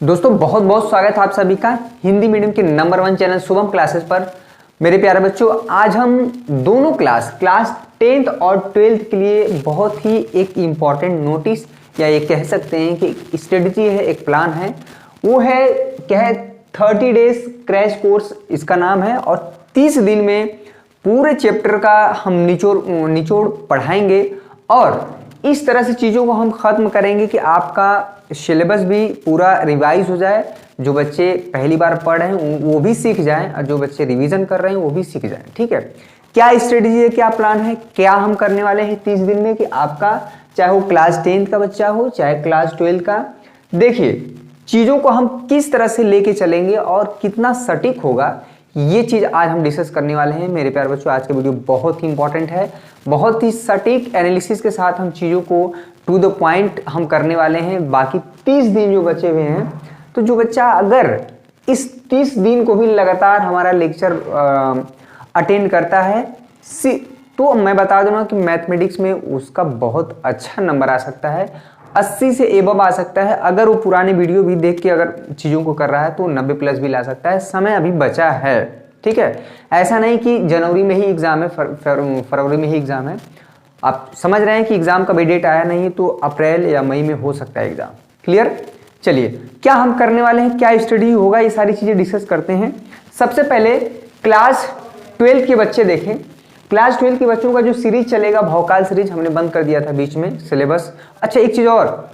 दोस्तों बहुत बहुत स्वागत है आप सभी का हिंदी मीडियम के नंबर 1 चैनल शुभम क्लासेस पर। मेरे प्यारे बच्चों, आज हम दोनों क्लास 10th और 12th के लिए बहुत ही एक इम्पॉर्टेंट नोटिस या ये कह सकते हैं कि स्ट्रेटजी है, एक प्लान है। वो है क्या है, 30 डेज क्रैश कोर्स इसका नाम है। और 30 दिन में पूरे चैप्टर का हम निचोड़ पढ़ाएंगे और इस तरह से चीज़ों को हम ख़त्म करेंगे कि आपका सिलेबस भी पूरा रिवाइज हो जाए। जो बच्चे पहली बार पढ़ रहे हैं वो भी सीख जाएं और जो बच्चे रिवीजन कर रहे हैं वो भी सीख जाएं। ठीक है, क्या स्ट्रेटजी है, क्या प्लान है, क्या हम करने वाले हैं 30 दिन में कि आपका चाहे वो क्लास 10th का बच्चा हो चाहे क्लास 12th का, देखिए चीज़ों को हम किस तरह से लेके चलेंगे और कितना सटीक होगा, ये चीज़ आज हम डिस्कस करने वाले हैं। मेरे प्यारे बच्चों, आज का वीडियो बहुत ही इंपॉर्टेंट है, बहुत ही सटीक एनालिसिस के साथ हम चीज़ों को टू द पॉइंट हम करने वाले हैं। बाकी 30 दिन जो बचे हुए हैं, तो जो बच्चा अगर इस 30 दिन को भी लगातार हमारा लेक्चर अटेंड करता है तो मैं बता दूंगा कि मैथमेटिक्स में उसका बहुत अच्छा नंबर आ सकता है, 80 से एबव आ सकता है। अगर वो पुराने वीडियो भी देख के अगर चीज़ों को कर रहा है तो 90+ भी ला सकता है। समय अभी बचा है, ठीक है। ऐसा नहीं कि जनवरी में ही एग्ज़ाम है, फरवरी में ही एग्ज़ाम है। आप समझ रहे हैं कि एग्ज़ाम का भी डेट आया नहीं तो अप्रैल या मई में हो सकता है एग्ज़ाम। क्लियर? चलिए, क्या हम करने वाले हैं, क्या स्टडी होगा, ये सारी चीज़ें डिस्कस करते हैं। सबसे पहले क्लास 12 के बच्चे देखें। क्लास 12 के बच्चों का जो सीरीज चलेगा, भौकाल सीरीज, हमने बंद कर दिया था बीच में सिलेबस। अच्छा, एक चीज़ और,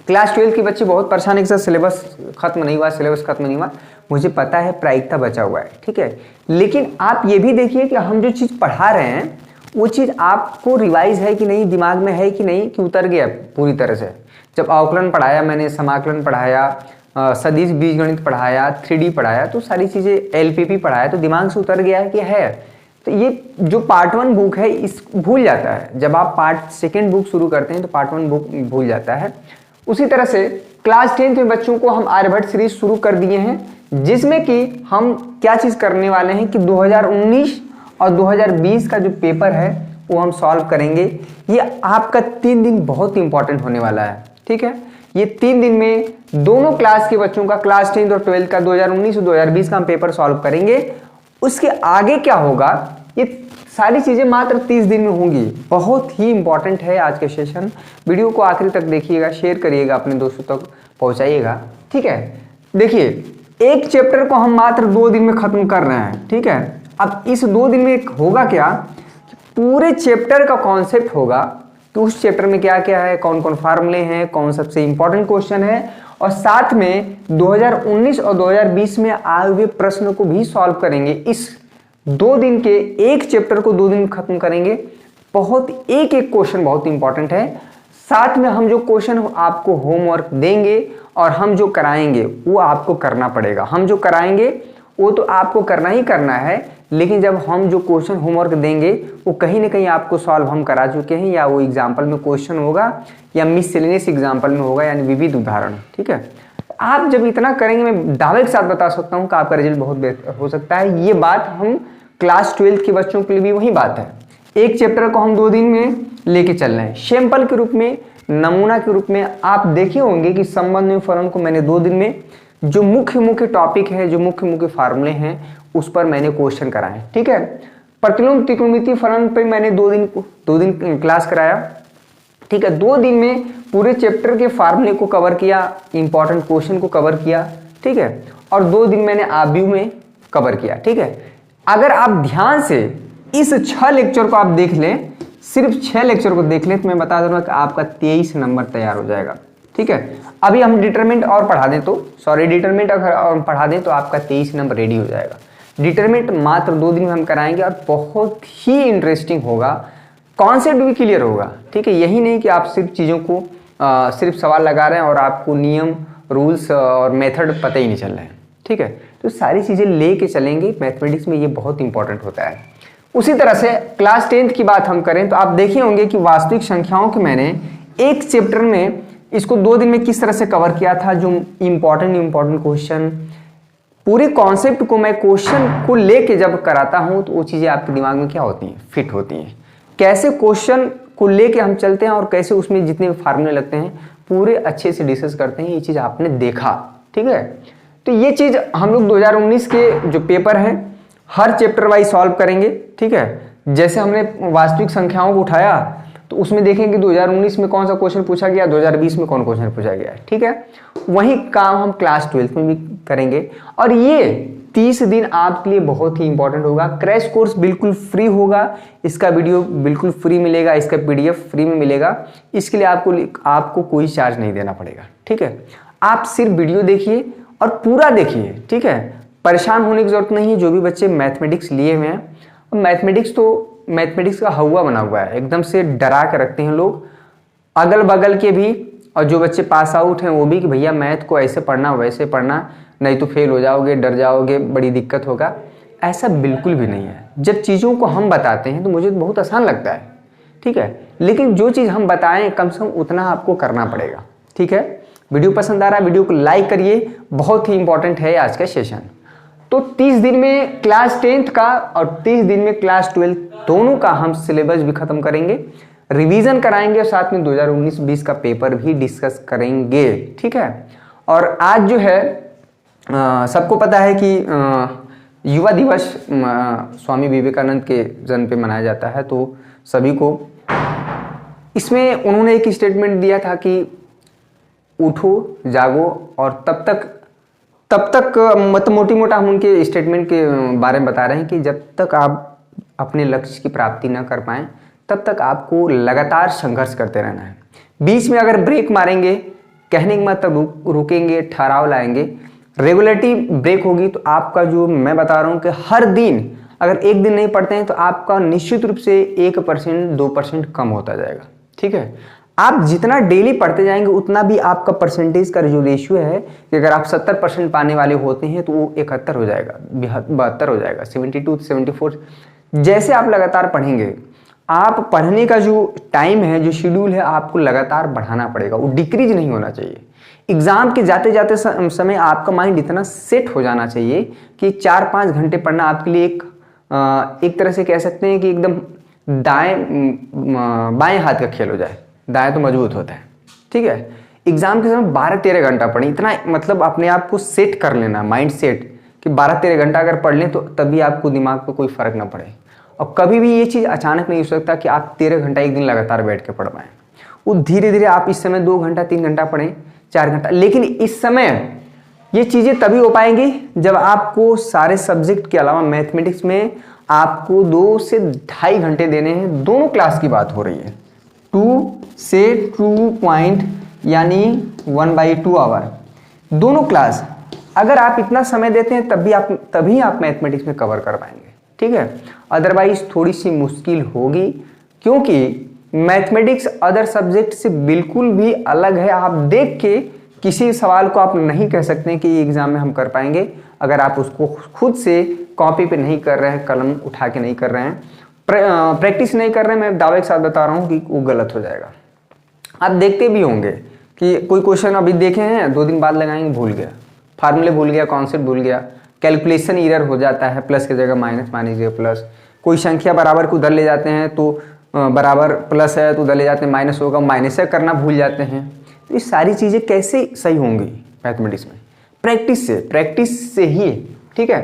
क्लास 12 के बच्चे बहुत परेशान है कि सर सिलेबस खत्म नहीं हुआ। मुझे पता है प्रायिकता बचा हुआ है, ठीक है, लेकिन आप ये भी देखिए कि हम जो चीज़ पढ़ा रहे हैं वो चीज़ आपको रिवाइज है कि नहीं, दिमाग में है कि नहीं, कि उतर गया पूरी तरह से। जब अवकलन पढ़ाया मैंने, समाकलन पढ़ाया, सदिश बीजगणित पढ़ाया, 3D पढ़ाया, तो सारी चीज़ें LPP पढ़ाया, तो दिमाग से उतर गया है कि है। तो ये जो पार्ट 1 बुक है इस भूल जाता है, जब आप पार्ट 2 बुक शुरू करते हैं तो पार्ट 1 बुक भूल जाता है। उसी तरह से क्लास 10th में बच्चों को हम आर्यभट्ट सीरीज शुरू कर दिए हैं, जिसमें कि हम क्या चीज़ करने वाले हैं कि 2019 और 2020 का जो पेपर है वो हम सॉल्व करेंगे। ये आपका 3 दिन बहुत इंपॉर्टेंट होने वाला है, ठीक है। ये 3 दिन में दोनों क्लास के बच्चों का, क्लास 10th और 12th का 2019 और 2020 का हम पेपर सॉल्व करेंगे। उसके आगे क्या होगा, ये सारी चीज़ें मात्र 30 दिन में होंगी। बहुत ही इंपॉर्टेंट है आज के सेशन। वीडियो को आखिरी तक देखिएगा, शेयर करिएगा, अपने दोस्तों तक पहुंचाइएगा, ठीक है। देखिए, एक चैप्टर को हम मात्र 2 दिन में खत्म कर रहे हैं, ठीक है। अब इस 2 दिन में होगा क्या कि पूरे चैप्टर का कॉन्सेप्ट होगा कि उस चैप्टर में क्या क्या है, कौन कौन फार्मूले हैं, कौन सबसे इंपॉर्टेंट क्वेश्चन है, और साथ में 2019 और 2020 में आए हुए प्रश्नों को भी सॉल्व करेंगे। इस 2 दिन के एक चैप्टर को 2 दिन में खत्म करेंगे। बहुत एक क्वेश्चन बहुत इंपॉर्टेंट है। साथ में हम जो क्वेश्चन आपको होमवर्क देंगे और हम जो कराएंगे वो आपको करना पड़ेगा। हम जो कराएंगे वो तो आपको करना ही करना है, लेकिन जब हम जो क्वेश्चन होमवर्क देंगे वो कहीं ना कहीं आपको सॉल्व हम करा चुके हैं, या वो एग्जाम्पल में क्वेश्चन होगा या मिससेलेनियस एग्जाम्पल में होगा, यानी विविध उदाहरण, ठीक है। आप जब इतना करेंगे, मैं दावे के साथ बता सकता हूँ कि आपका रिजल्ट बहुत बेहतर हो सकता है। ये बात हम क्लास 12 के बच्चों के लिए भी वही बात है। एक चैप्टर को हम 2 दिन में लेके चल रहे हैं। सैंपल के रूप में, नमूना के रूप में आप देखे होंगे कि संबंध में फलन को मैंने 2 दिन में जो मुख्य टॉपिक है, जो मुख्य फार्मूले हैं, उस पर मैंने क्वेश्चन कराए, ठीक है। प्रतिलोम त्रिकोणमितीय फलन पर मैंने 2 दिन क्लास कराया, ठीक है। 2 दिन में पूरे चैप्टर के फार्मूले को कवर किया, इंपॉर्टेंट क्वेश्चन को कवर किया, ठीक है। और 2 दिन मैंने आव्यूह में कवर किया, ठीक है। अगर आप ध्यान से इस 6 लेक्चर को आप देख लें, सिर्फ 6 लेक्चर को देख लें, तो मैं बता दूंगा कि आपका 23 नंबर तैयार हो जाएगा, ठीक है। अभी हम डिटरमिनेंट और पढ़ा दें तो, डिटरमिनेंट अगर और पढ़ा दें तो आपका 23 नंबर रेडी हो जाएगा। डिटरमिनेंट मात्र 2 दिन में हम कराएंगे और बहुत ही इंटरेस्टिंग होगा, कॉन्सेप्ट भी क्लियर होगा, ठीक है। यही नहीं कि आप सिर्फ चीज़ों को सिर्फ सवाल लगा रहे हैं और आपको नियम, रूल्स और मेथड पता ही नहीं चल रहे हैं, ठीक है। तो सारी चीज़ें लेके चलेंगे, मैथमेटिक्स में ये बहुत इंपॉर्टेंट होता है। उसी तरह से क्लास 10th की बात हम करें तो आप देखे होंगे कि वास्तविक संख्याओं के मैंने एक चैप्टर में इसको 2 दिन में किस तरह से कवर किया था। जो इम्पॉर्टेंट क्वेश्चन, पूरे कॉन्सेप्ट को मैं क्वेश्चन को लेके जब कराता हूं तो वो चीज़ें आपके दिमाग में क्या होती हैं, फिट होती हैं। कैसे क्वेश्चन को लेके हम चलते हैं और कैसे उसमें जितने फार्मूले लगते हैं पूरे अच्छे से डिस्कस करते हैं, ये चीज़ आपने देखा, ठीक है। तो ये चीज़ हम लोग 2019 के जो पेपर हैं हर चैप्टर वाइज सॉल्व करेंगे, ठीक है। जैसे हमने वास्तविक संख्याओं को उठाया तो उसमें देखेंगे 2019 में कौन सा क्वेश्चन पूछा गया, 2020 में कौन क्वेश्चन पूछा गया है, ठीक है। वही काम हम क्लास 12th में भी करेंगे। और ये 30 दिन आपके लिए बहुत ही इंपॉर्टेंट होगा। क्रैश कोर्स बिल्कुल फ्री होगा, इसका वीडियो बिल्कुल फ्री मिलेगा, इसका PDF फ्री में मिलेगा। इसके लिए आपको कोई चार्ज नहीं देना पड़ेगा, ठीक है। आप सिर्फ वीडियो देखिए और पूरा देखिए, ठीक है। परेशान होने की जरूरत नहीं है। जो भी बच्चे मैथमेटिक्स लिए हुए हैं, मैथमेटिक्स का हवा बना हुआ है, एकदम से डरा के रखते हैं लोग, अगल बगल के भी, और जो बच्चे पास आउट हैं वो भी, कि भैया मैथ को ऐसे पढ़ना वैसे पढ़ना, नहीं तो फेल हो जाओगे, डर जाओगे, बड़ी दिक्कत होगा। ऐसा बिल्कुल भी नहीं है। जब चीज़ों को हम बताते हैं तो मुझे बहुत आसान लगता है, ठीक है। लेकिन जो चीज़ हम बताएं कम से कम उतना आपको करना पड़ेगा, ठीक है। वीडियो पसंद आ रहा है, वीडियो को लाइक करिए, बहुत ही इंपॉर्टेंट है आज का सेशन। तो 30 दिन में क्लास 10th का और 30 दिन में क्लास 12th दोनों का हम सिलेबस भी खत्म करेंगे, रिवीजन कराएंगे और साथ में 2019-20 का पेपर भी डिस्कस करेंगे, ठीक है। और आज जो है सबको पता है कि युवा दिवस स्वामी विवेकानंद के जन्म पे मनाया जाता है। तो सभी को इसमें उन्होंने एक स्टेटमेंट दिया था कि उठो जागो, और तब तक मतलब मोटी मोटा हम उनके स्टेटमेंट के बारे में बता रहे हैं कि जब तक आप अपने लक्ष्य की प्राप्ति न कर पाएं तब तक आपको लगातार संघर्ष करते रहना है। बीच में अगर ब्रेक मारेंगे, कहने के मतलब रुकेंगे, ठहराव लाएंगे, रेगुलरिटी ब्रेक होगी, तो आपका जो मैं बता रहा हूँ कि हर दिन अगर एक दिन नहीं पढ़ते हैं तो आपका निश्चित रूप से 1% 2% कम होता जाएगा, ठीक है। आप जितना डेली पढ़ते जाएंगे उतना भी आपका परसेंटेज का जो रेशियो है कि अगर आप 70% पाने वाले होते हैं तो वो 71 हो जाएगा, 72 हो जाएगा, 72 74। जैसे आप लगातार पढ़ेंगे, आप पढ़ने का जो टाइम है, जो शेड्यूल है, आपको लगातार बढ़ाना पड़ेगा, वो डिक्रीज नहीं होना चाहिए। एग्जाम के जाते जाते समय आपका माइंड इतना सेट हो जाना चाहिए कि 4-5 घंटे पढ़ना आपके लिए एक तरह से कह सकते हैं कि एकदम बाएं हाथ का खेल हो जाए। दाएं तो मजबूत होता है, ठीक है। एग्जाम के समय 12-13 घंटा पढ़ें, इतना मतलब अपने आप को सेट कर लेना, माइंड सेट कि 12-13 घंटा अगर पढ़ लें तो तभी आपको दिमाग पे कोई फर्क ना पड़े। और कभी भी ये चीज़ अचानक नहीं हो सकता कि आप 13 घंटा एक दिन लगातार बैठ के पढ़ पाएँ। वो धीरे धीरे आप इस समय 2 घंटा 3 घंटा पढ़ें, 4 घंटा, लेकिन इस समय ये चीज़ें तभी हो पाएंगी जब आपको सारे सब्जेक्ट के अलावा मैथमेटिक्स में आपको 2 से 2.5 घंटे देने हैं। दोनों क्लास की बात हो रही है, 2 से 2 पॉइंट यानी 1/2 आवर, दोनों क्लास। अगर आप इतना समय देते हैं तभी आप मैथमेटिक्स में कवर कर पाएंगे, ठीक है। अदरवाइज थोड़ी सी मुश्किल होगी, क्योंकि मैथमेटिक्स अदर सब्जेक्ट से बिल्कुल भी अलग है। आप देख के किसी सवाल को आप नहीं कह सकते कि एग्जाम में हम कर पाएंगे अगर आप उसको खुद से कॉपी पे नहीं कर रहे हैं, कलम उठा के नहीं कर रहे हैं, प्रैक्टिस नहीं कर रहे हैं। मैं दावे के साथ बता रहा हूँ कि वो गलत हो जाएगा। आप देखते भी होंगे कि कोई क्वेश्चन अभी देखे हैं, 2 दिन बाद लगाएंगे, भूल गया, फार्मूले भूल गया, कॉन्सेप्ट भूल गया, कैलकुलेशन एरर हो जाता है, प्लस की जगह माइनस मान लीजिए प्लस, कोई संख्या बराबर को उधर ले जाते हैं तो बराबर प्लस है तो उधर ले जाते हैं माइनस होगा, माइनस से करना भूल जाते हैं। तो ये सारी चीज़ें कैसे सही होंगी मैथमेटिक्स में? प्रैक्टिस से ही, ठीक है।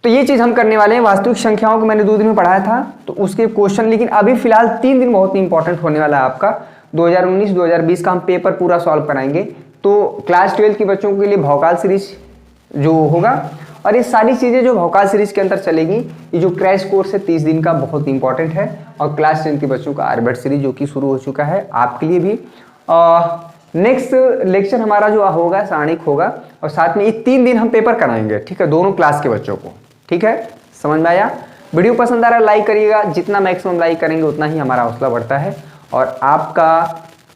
तो ये चीज़ हम करने वाले हैं। वास्तविक संख्याओं को मैंने 2 दिन में पढ़ाया था तो उसके क्वेश्चन, लेकिन अभी फिलहाल 3 दिन बहुत ही इंपॉर्टेंट होने वाला है आपका। 2019-2020 का हम पेपर पूरा सॉल्व कराएंगे। तो क्लास 12 के बच्चों के लिए भौकाल सीरीज जो होगा, और ये सारी चीज़ें जो भौकाल सीरीज के अंदर चलेगी, ये जो क्रैश कोर्स है 30 दिन का, बहुत इंपॉर्टेंट है। और क्लास 10 के बच्चों का आर्यभट्ट सीरीज जो कि शुरू हो चुका है आपके लिए भी। नेक्स्ट लेक्चर हमारा जो होगा सारणिक होगा, और साथ में ये 3 दिन हम पेपर कराएंगे, ठीक है, दोनों क्लास के बच्चों को, ठीक है। समझ में आया? वीडियो पसंद आ रहा है लाइक करिएगा, जितना मैक्सिमम लाइक करेंगे उतना ही हमारा हौसला बढ़ता है। और आपका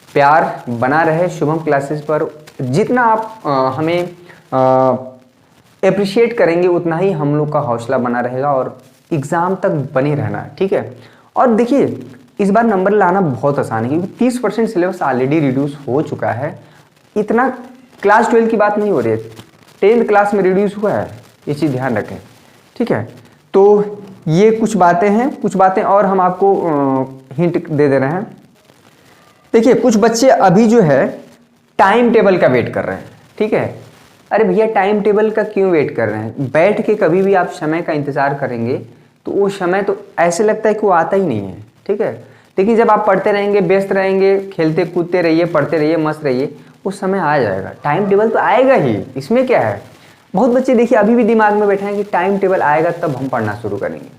प्यार बना रहे शुभम क्लासेस पर, जितना आप हमें अप्रिशिएट करेंगे उतना ही हम लोग का हौसला बना रहेगा और एग्ज़ाम तक बने रहना, ठीक है। और देखिए इस बार नंबर लाना बहुत आसान है, क्योंकि 30% सिलेबस ऑलरेडी रिड्यूस हो चुका है। इतना क्लास 12 की बात नहीं हो रही है, 10th क्लास में रिड्यूस हुआ है, ये चीज़ ध्यान रखें, ठीक है। तो ये कुछ बातें हैं, कुछ बातें और हम आपको हिंट दे रहे हैं। देखिए कुछ बच्चे अभी जो है टाइम टेबल का वेट कर रहे हैं, ठीक है। अरे भैया टाइम टेबल का क्यों वेट कर रहे हैं? बैठ के कभी भी आप समय का इंतजार करेंगे तो वो समय तो ऐसे लगता है कि वो आता ही नहीं है, ठीक है। लेकिन जब आप पढ़ते रहेंगे, व्यस्त रहेंगे, खेलते कूदते रहिए, पढ़ते रहिए, मस्त रहिए, उस समय आ जाएगा। टाइम टेबल तो आएगा ही, इसमें क्या है। बहुत बच्चे देखिए अभी भी दिमाग में बैठे हैं कि टाइम टेबल आएगा तब हम पढ़ना शुरू करेंगे।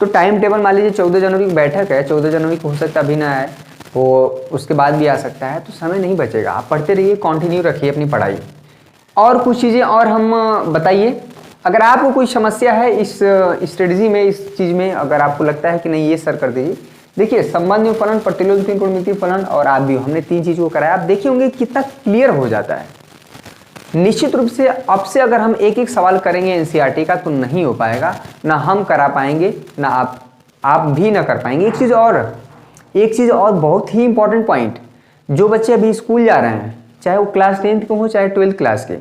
तो टाइम टेबल मान लीजिए 14 जनवरी की बैठक है, 14 जनवरी को हो सकता है अभी ना आए, वो उसके बाद भी आ सकता है, तो समय नहीं बचेगा। आप पढ़ते रहिए, कंटिन्यू रखिए अपनी पढ़ाई। और कुछ चीज़ें और हम बताइए, अगर आपको कोई समस्या है इस स्ट्रेटजी में, इस चीज़ में, अगर आपको लगता है कि नहीं ये सर कर दीजिए। देखिए संबंध फलन, प्रतिलोम त्रिकोणमितीय फलन और आप भी, हमने 3 चीज़ को कराया। आप देखिए होंगे कितना क्लियर हो जाता है। निश्चित रूप से अब से अगर हम एक एक सवाल करेंगे एनसीईआरटी का तो नहीं हो पाएगा, ना हम करा पाएंगे, ना आप भी ना कर पाएंगे। एक चीज़ और बहुत ही इंपॉर्टेंट पॉइंट, जो बच्चे अभी स्कूल जा रहे हैं, चाहे वो क्लास 10th के हो चाहे 12th क्लास के,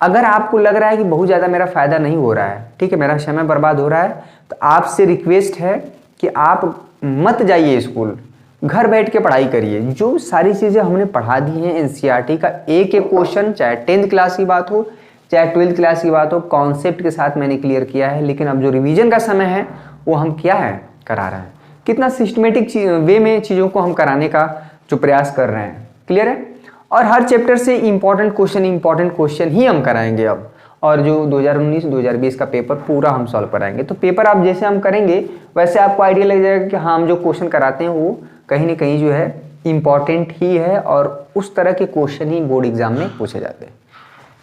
अगर आपको लग रहा है कि बहुत ज़्यादा मेरा फ़ायदा नहीं हो रहा है, ठीक है, मेरा समय बर्बाद हो रहा है, तो आपसे रिक्वेस्ट है कि आप मत जाइए स्कूल, घर बैठ के पढ़ाई करिए। जो सारी चीज़ें हमने पढ़ा दी हैं एनसीईआरटी का एक एक क्वेश्चन, चाहे 10th क्लास की बात हो चाहे 12th क्लास की बात हो, कॉन्सेप्ट के साथ मैंने क्लियर किया है। लेकिन अब जो रिवीजन का समय है वो हम क्या है करा रहे हैं, कितना सिस्टमेटिक वे में चीज़ों को हम कराने का जो प्रयास कर रहे हैं, क्लियर है। और हर चैप्टर से इंपॉर्टेंट क्वेश्चन ही हम कराएंगे अब। और जो 2019-2020 का पेपर पूरा हम सॉल्व कराएंगे। तो पेपर आप जैसे हम करेंगे वैसे आपको आइडिया लग जाएगा कि हाँ, हम जो क्वेश्चन कराते हैं वो कहीं ना कहीं जो है इम्पॉर्टेंट ही है, और उस तरह के क्वेश्चन ही बोर्ड एग्जाम में पूछे जाते हैं।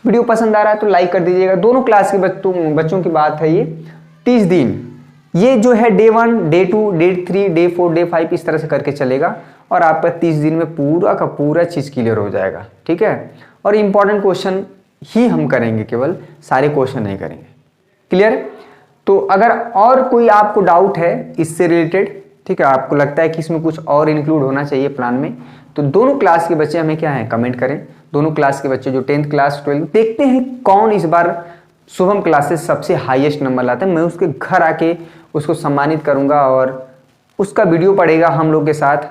वीडियो पसंद आ रहा है तो लाइक कर दीजिएगा। दोनों क्लास के बच्चों की बात है ये 30 दिन, ये जो है day 1, day 2, day 3, day 4, day 5 इस तरह से करके चलेगा, और आपका 30 दिन में पूरा का पूरा चीज़ क्लियर हो जाएगा, ठीक है। और इम्पॉर्टेंट क्वेश्चन ही हम करेंगे, केवल सारे क्वेश्चन नहीं करेंगे, क्लियर। तो अगर और कोई आपको डाउट है इससे रिलेटेड, ठीक है, आपको लगता है कि इसमें कुछ और इंक्लूड होना चाहिए प्लान में, तो दोनों क्लास के बच्चे हमें क्या है कमेंट करें। दोनों क्लास के बच्चे जो 10th क्लास 12th, देखते हैं कौन इस बार शुभम क्लासेस सबसे हाईएस्ट नंबर लाता है। मैं उसके घर आके उसको सम्मानित करूंगा और उसका वीडियो पड़ेगा हम लोग के साथ।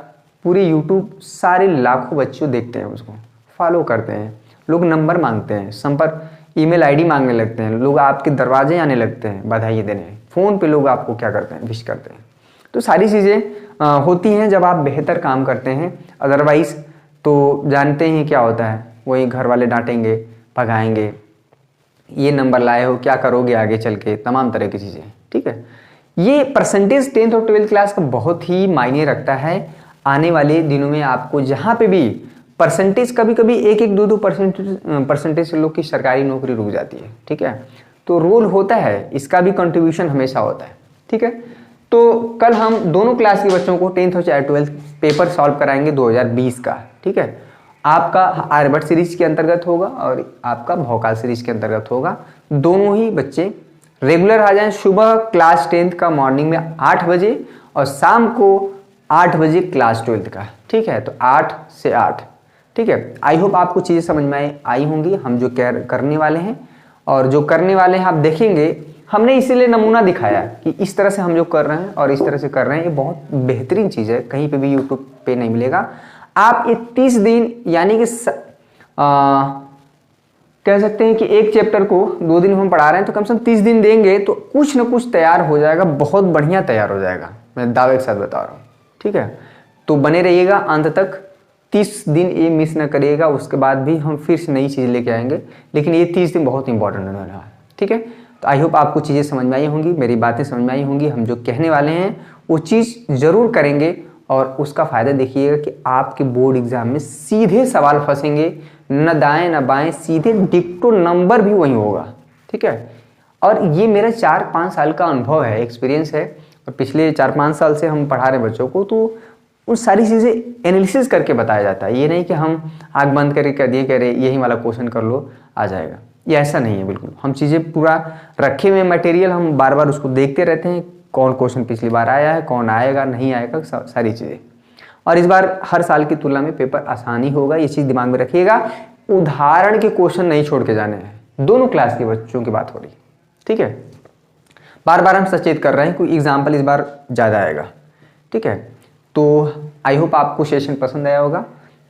पूरे यूट्यूब सारे लाखों बच्चों देखते हैं, उसको फॉलो करते हैं, लोग नंबर मांगते हैं, संपर्क ईमेल आईडी मांगने लगते हैं, लोग आपके दरवाजे आने लगते हैं बधाई देने, फ़ोन पे लोग आपको क्या करते हैं विश करते हैं। तो सारी चीज़ें होती हैं जब आप बेहतर काम करते हैं। अदरवाइज़ तो जानते हैं क्या होता है, वही घर वाले डांटेंगे, भगाएंगे, ये नंबर लाए हो क्या करोगे आगे चल के, तमाम तरह की चीज़ें, ठीक है। ये परसेंटेज 10th और 12th क्लास का बहुत ही मायने रखता है। आने वाले दिनों में आपको जहाँ पे भी परसेंटेज, कभी कभी 1-1, 2-2 परसेंटेज से लोग की सरकारी नौकरी रुक जाती है, ठीक है। तो रोल होता है, इसका भी कंट्रीब्यूशन हमेशा होता है, ठीक है। तो कल हम दोनों क्लास के बच्चों को 10th और चाहे 12th पेपर सॉल्व कराएंगे 2020 का, ठीक है। आपका आर्यभट्ट सीरीज के अंतर्गत होगा और आपका भौकाल सीरीज के अंतर्गत होगा। दोनों ही बच्चे रेगुलर आ जाएं। सुबह क्लास 10th का मॉर्निंग में 8 बजे और शाम को 8 बजे क्लास 12th का, ठीक है। तो 8 से 8, ठीक है। आई होप आपको चीज़ें समझ में आई होंगी, हम जो करने वाले हैं और जो करने वाले हैं आप देखेंगे। हमने इसीलिए नमूना दिखाया कि इस तरह से हम जो कर रहे हैं और इस तरह से कर रहे हैं, ये बहुत बेहतरीन चीज़ है, कहीं पे भी यूट्यूब पे नहीं मिलेगा। आप ये 30 दिन यानी कि कह सकते हैं कि एक चैप्टर को 2 दिन हम पढ़ा रहे हैं, तो कम से कम 30 दिन देंगे तो कुछ ना कुछ तैयार हो जाएगा, बहुत बढ़िया तैयार हो जाएगा, मैं दावे के साथ बता रहा हूँ, ठीक है। तो बने रहिएगा अंत तक, 30 दिन ये मिस ना करिएगा। उसके बाद भी हम फिर से नई चीज़ लेके आएंगे, लेकिन ये 30 दिन बहुत इंपॉर्टेंट होने वाला है, ठीक है। तो आई होप आपको चीज़ें समझ में आई होंगी, मेरी बातें समझ में आई होंगी। हम जो कहने वाले हैं वो चीज़ ज़रूर करेंगे और उसका फ़ायदा देखिएगा कि आपके बोर्ड एग्जाम में सीधे सवाल फंसेंगे, न दाएं न बाएं, सीधे डिक्टो नंबर भी वही होगा, ठीक है। और ये मेरा 4-5 साल का अनुभव है, एक्सपीरियंस है, और पिछले 4-5 साल से हम पढ़ा रहे हैं बच्चों को, तो उन सारी चीज़ें एनालिसिस करके बताया जाता है। ये नहीं कि हम आँख बंद करके कर दिए, कह रहे यही वाला क्वेश्चन कर लो आ जाएगा, ये ऐसा नहीं है बिल्कुल। हम चीज़ें पूरा रखे हुए मटेरियल, हम बार बार उसको देखते रहते हैं, कौन क्वेश्चन पिछली बार आया है, कौन आएगा नहीं आएगा, सारी चीज़ें। और इस बार हर साल की तुलना में पेपर आसानी होगा, ये चीज़ दिमाग में रखिएगा। उदाहरण के क्वेश्चन नहीं छोड़ के जाने हैं, दोनों क्लास के बच्चों की बात हो रही, ठीक है। बार बार हम सचेत कर रहे हैं, कोई एग्जाम्पल इस बार ज़्यादा आएगा, ठीक है। तो आई होप आपको सेशन पसंद आया होगा।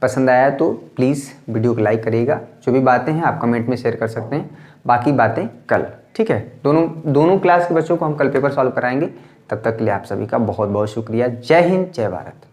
पसंद आया तो प्लीज़ वीडियो को लाइक करिएगा। जो भी बातें हैं आप कमेंट में शेयर कर सकते हैं, बाकी बातें कल, ठीक है। दोनों क्लास के बच्चों को हम कल पेपर सॉल्व कराएंगे। तब तक के लिए आप सभी का बहुत बहुत शुक्रिया। जय हिंद, जय भारत।